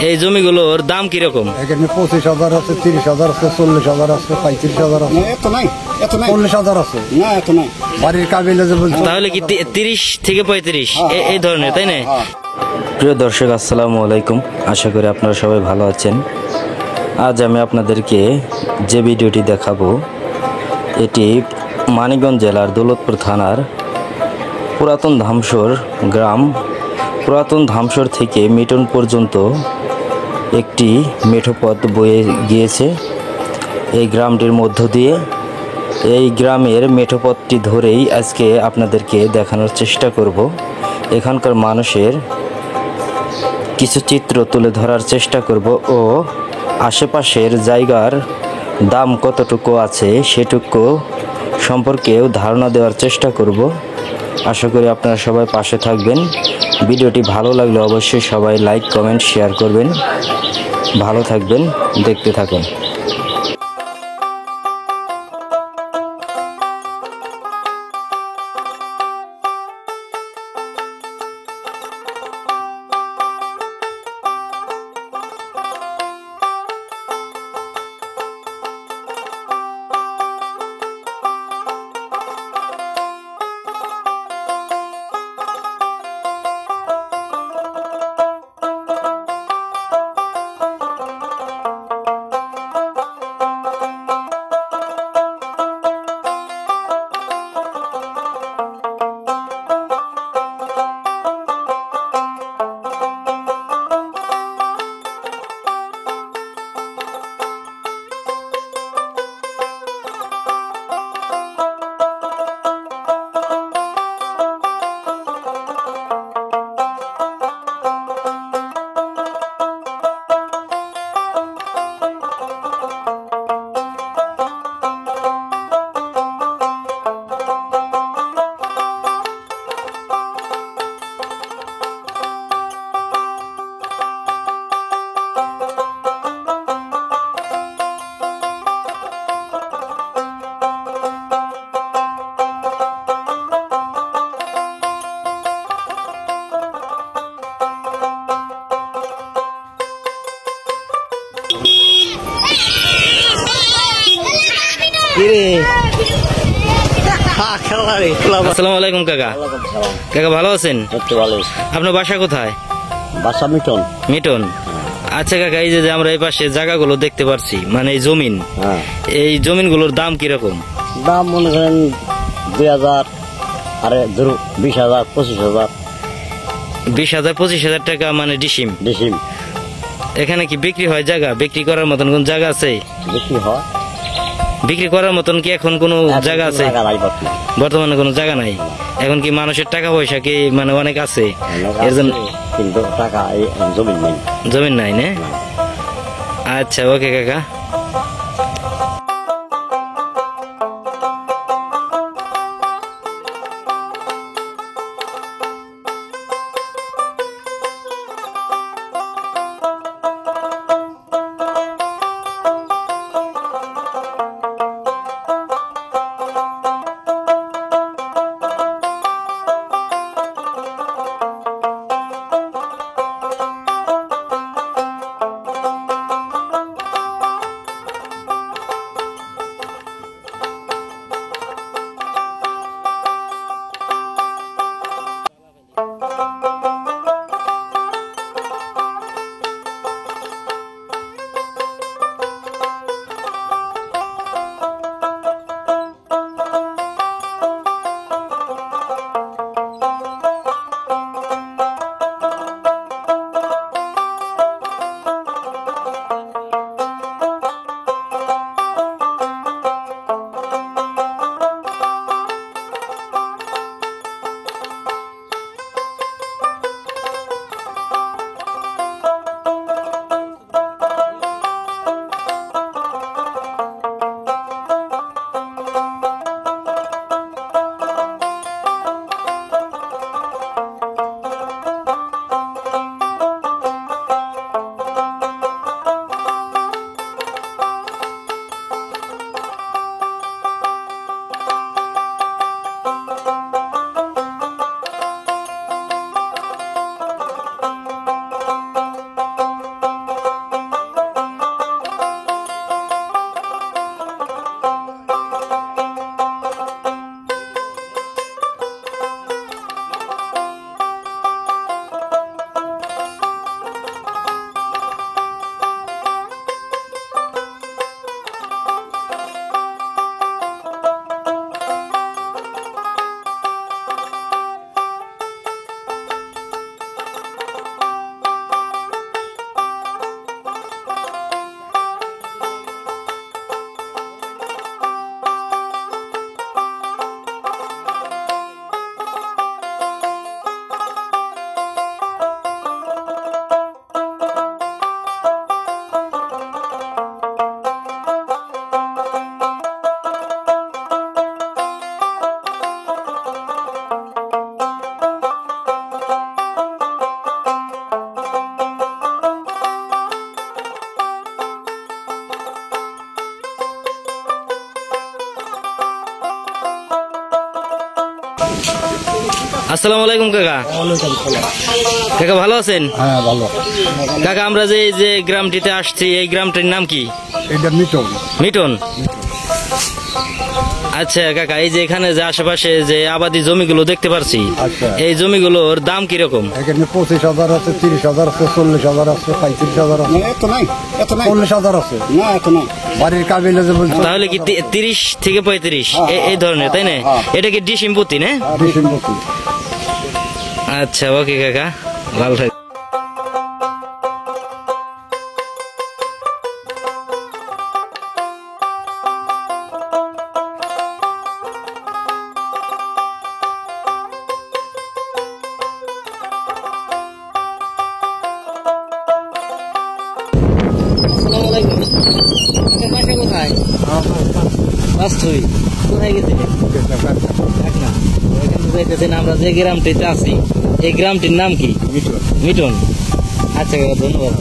এই জমিগুলোর দাম কিরকম? এখানে 25,000 আছে, 30,000 আছে, 40,000 আছে, 35,000 আছে। এত নাই, এত নাই, 40,000 আছে। না এত নাই, বাড়ির কাবিলে যে বলছো। তাহলে কি 30 থেকে 35 এই ধরনের, তাই না? প্রিয় দর্শক, আসসালামু আলাইকুম। আশা করি আপনারা সবাই ভালো আছেন। আজ আমি আপনাদেরকে যে ভিডিওটি দেখাবো, এটি মানিকগঞ্জ জেলার দৌলতপুর থানার পুরাতন ধামসর গ্রাম। পুরাতন ধামসর থেকে মিটন পর্যন্ত একটি মেঠো পথ বয়ে গিয়েছে এই গ্রামটির মধ্য দিয়ে। এই গ্রামের মেঠো পথটি ধরেই আজকে আপনাদেরকে দেখানোর চেষ্টা করব। এখানকার মানুষের কিছু চিত্র তুলে ধরার চেষ্টা করব ও আশেপাশের জায়গার দাম কতটুকু আছে সেটুকু সম্পর্কেও ধারণা দেওয়ার চেষ্টা করব। আশা করি আপনারা সবাই পাশে থাকবেন। ভিডিওটি ভালো লাগলে অবশ্যই সবাই লাইক, কমেন্ট, শেয়ার করবেন। ভালো থাকবেন, দেখতে থাকুন। আসসালামু আলাইকুম কাকা। কাকা ভালো আছেন? আপনার বাসা কোথায়? বাসা মিটন। মিটন। আচ্ছা কাকা, এই যে আমরা এই পাশে জায়গাগুলো দেখতে পাচ্ছি, মানে এই জমিন, এই জমিনগুলোর দাম কিরকম? দাম মনে করেন 2,000, আরে 20,000, 25,000। 20,000, 25,000 টাকা মানে ডিসিম। ডিসিম। এখানে কি বিক্রি হয়? জায়গা বিক্রি করার মতন কোন জায়গা আছে? বিক্রি হয়। বিক্রি করার মতন কি এখন কোনো জায়গা আছে? বর্তমানে কোনো জায়গা নাই। এখন কি মানুষের টাকা পয়সা কি মানে অনেক আছে, এর জন্য কিন্তু টাকা জমিন নাই। জমিন নাই না? আচ্ছা, ওকে কাকা। আসসালামু আলাইকুম কাকা। কাকা ভালো আছেন? হ্যাঁ ভালো। কাকা আমরা যে এই যে গ্রামটিতে আসছি, এই গ্রামটির নাম কি? এটা মিটন। মিটন। আচ্ছা কাকা, এই যে এখানে যে আশেপাশে যে আবাদি জমিগুলো দেখতে পারছি, আচ্ছা। এই জমিগুলোর দাম কিরকম? এখানে 25,000 আছে, 30,000 আছে, 40,000 আছে, 35,000 আছে, 40,000 আছে। না এত নাই। বাড়ির কাবিলে যে বলছো তাহলে কি 30 থেকে 35 এই ধরনের, তাই না? এটা কি ডিসিমপতি না? ডিসেম্বর। আচ্ছা ওকে কাকা, ভালো থাক। আসসালামু আলাইকুম। কাকা বাসা কোথায়? বাস্তবই। কোথায় গেছিলেন? ঢাকা। ওইখানে যাইতেছেন, আমরা যে গ্রামটিতে আছি এই গ্রামটির নাম কি? মিটন। মিটন। আচ্ছা কাকা, ধন্যবাদ।